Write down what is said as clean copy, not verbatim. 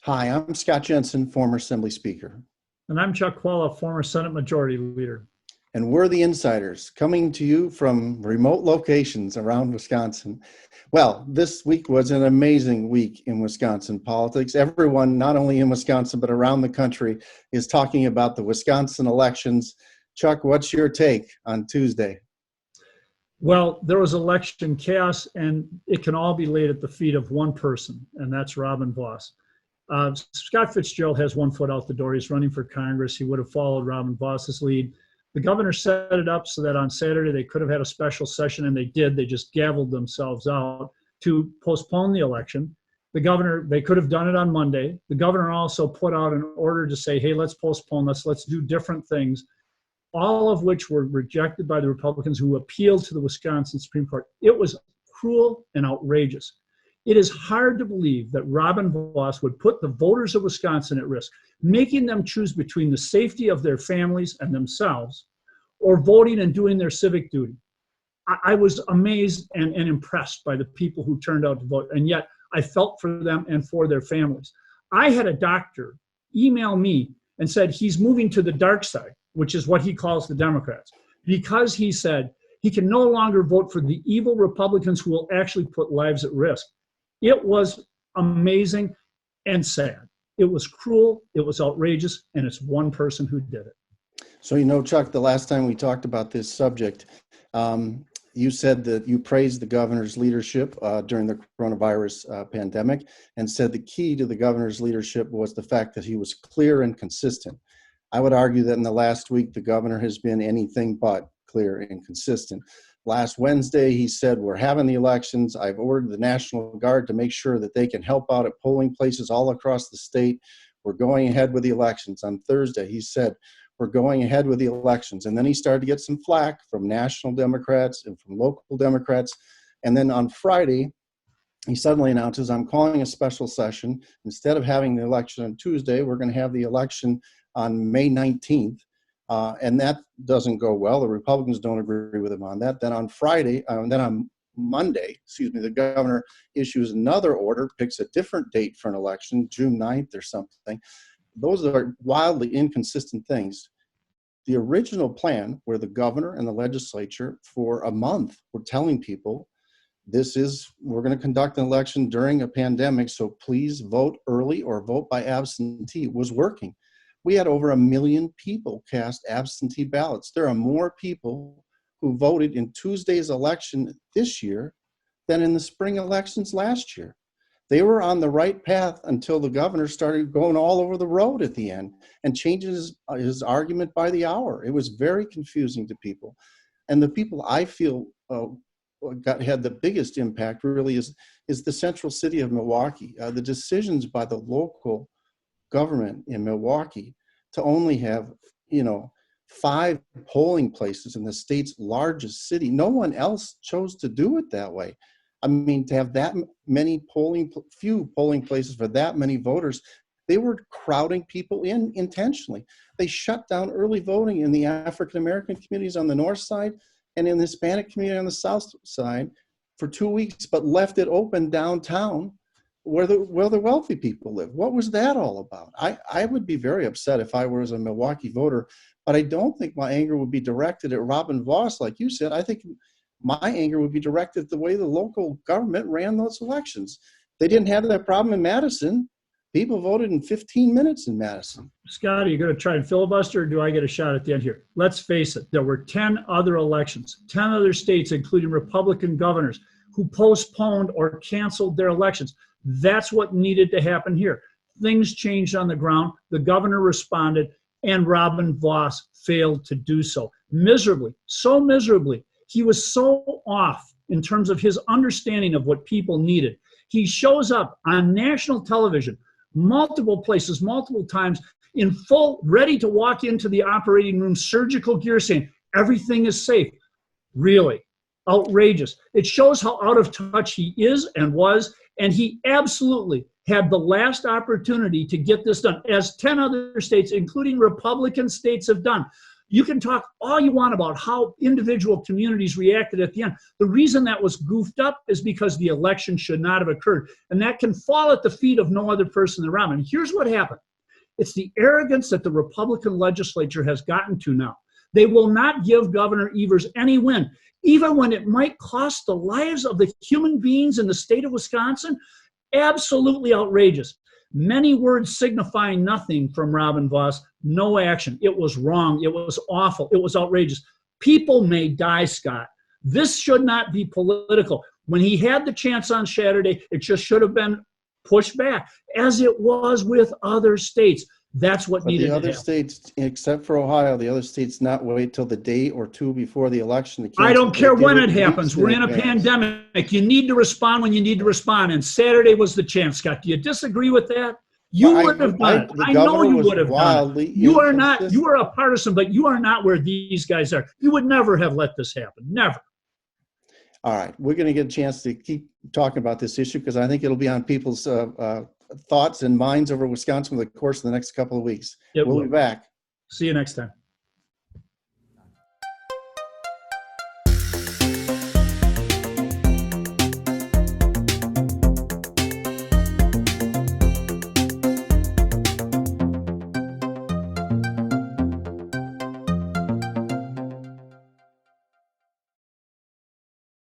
Hi, I'm Scott Jensen, former Assembly Speaker. And I'm Chvala, former Senate Majority Leader. And we're the Insiders, coming to you from remote locations around Wisconsin. Well, this week was an amazing week in Wisconsin politics. Everyone, not only in Wisconsin, but around the country, is talking about the Wisconsin elections. Chuck, what's your take on Tuesday? Well, there was election chaos, and it can all be laid at the feet of one person, and that's Robin Vos. Scott Fitzgerald has one foot out the door. He's running for Congress. He would have followed Robin Vos's lead. The governor set it up so that on Saturday they could have had a special session, and they did. They just gavelled themselves out to postpone the election. They could have done it on Monday. The governor also put out an order to say, hey, let's postpone this. Let's do different things, all of which were rejected by the Republicans who appealed to the Wisconsin Supreme Court. It was cruel and outrageous. It is hard to believe that Robin Vos would put the voters of Wisconsin at risk, making them choose between the safety of their families and themselves or voting and doing their civic duty. I was amazed and impressed by the people who turned out to vote, and yet I felt for them and for their families. I had a doctor email me and said he's moving to the dark side, which is what he calls the Democrats, because he said he can no longer vote for the evil Republicans who will actually put lives at risk. It was amazing and sad. It was cruel, it was outrageous, and it's one person who did it. So, Chuck, the last time we talked about this subject, you said that you praised the governor's leadership during the coronavirus pandemic and said the key to the governor's leadership was the fact that he was clear and consistent. I would argue that in the last week, the governor has been anything but clear and consistent. Last Wednesday, he said, we're having the elections. I've ordered the National Guard to make sure that they can help out at polling places all across the state. We're going ahead with the elections. On Thursday, he said, we're going ahead with the elections. And then he started to get some flack from national Democrats and from local Democrats. And then on Friday, he suddenly announces, I'm calling a special session. Instead of having the election on Tuesday, we're going to have the election on May 19th. And that doesn't go well. The Republicans don't agree with him on that. Then on Monday, the governor issues another order, picks a different date for an election, June 9th or something. Those are wildly inconsistent things. The original plan, where the governor and the legislature for a month were telling people, we're going to conduct an election during a pandemic, so please vote early or vote by absentee, was working. We had over 1 million people cast absentee ballots. There are more people who voted in Tuesday's election this year than in the spring elections last year. They were on the right path until the governor started going all over the road at the end and changing his argument by the hour. It was very confusing to people. And the people I feel had the biggest impact really is the central city of Milwaukee. The decisions by the local government in Milwaukee to only have, 5 polling places in the state's largest city. No one else chose to do it that way. I mean, to have that many few polling places for that many voters, they were crowding people in intentionally. They shut down early voting in the African-American communities on the north side and in the Hispanic community on the south side for 2 weeks, but left it open downtown where the wealthy people live. What was that all about? I would be very upset if I was a Milwaukee voter, but I don't think my anger would be directed at Robin Vos, like you said. I think my anger would be directed the way the local government ran those elections. They didn't have that problem in Madison. People voted in 15 minutes in Madison. Scott, are you going to try and filibuster, or do I get a shot at the end here? Let's face it, there were 10 other elections, 10 other states, including Republican governors, who postponed or canceled their elections. That's what needed to happen here. Things changed on the ground. The governor responded, and Robin Vos failed to do so. Miserably, so miserably. He was so off in terms of his understanding of what people needed. He shows up on national television, multiple places, multiple times, in full, ready to walk into the operating room, surgical gear, saying, everything is safe. Really? Outrageous. It shows how out of touch he is and was, and he absolutely had the last opportunity to get this done, as 10 other states, including Republican states, have done. You can talk all you want about how individual communities reacted at the end. The reason that was goofed up is because the election should not have occurred. And that can fall at the feet of no other person around. And here's what happened. It's the arrogance that the Republican legislature has gotten to now. They will not give Governor Evers any win, even when it might cost the lives of the human beings in the state of Wisconsin. Absolutely outrageous. Many words signifying nothing from Robin Vos, no action. It was wrong. It was awful. It was outrageous. People may die, Scott. This should not be political. When he had the chance on Saturday, it just should have been pushed back, as it was with other states. That's what needed to happen. The other states, except for Ohio, the other states not wait till the day or two before the election. I don't care when it happens. We're in a pandemic. You need to respond when you need to respond. And Saturday was the chance, Scott. Do you disagree with that? You would have done it. I know you would have done it. You are not, you are a partisan, but you are not where these guys are. You would never have let this happen. Never. All right. We're going to get a chance to keep talking about this issue because I think it'll be on people's thoughts and minds over Wisconsin over the course of the next couple of weeks. We'll be back. See you next time.